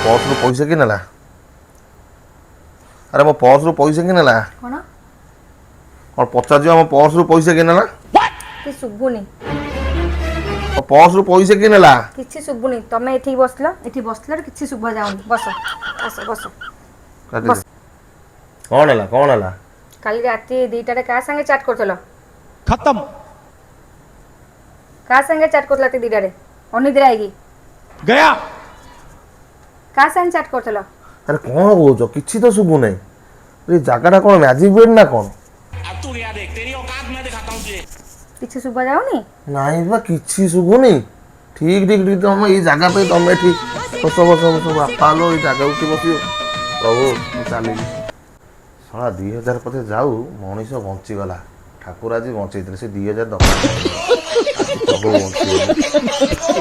purse रु पैसा किए नेला अरे मो पर्स रु पैसा किए नेला कौन कौन पचार मो पर्स रु पैसा किए नेला कि शुभुनी पर्स रु पैसा किए नेला किछि शुभुनी तमे एठी बसलो एठी बसलो किछि शुभा जाउनी बस बस बस बस कौन है काली राती 2टा रे का संगे चैट करथलो खत्म का संगे चैट करथला ते 2टा रे अनिद्रा आइगी गया का संगे चैट करथलो अरे कौन कहो किसी तो शुभु नहीं ये जगह कौन मैजिक बेड ना कौन अब तू यहाँ देख तेरी औकात मैं दिखाता हूँ तुझे किछि शुभा जाउनी नहीं बा किसी शुभु नहीं ठीक ठीक ठीक तुम ये जगह पे तुम ठीक बस बापा लो ये जगह उठी बसियो प्रभु चली साला 2000 पथे जाऊ मनीष बंचीगला ठाकुर आज बंचेई से 2000 दरकार प्रभु बंची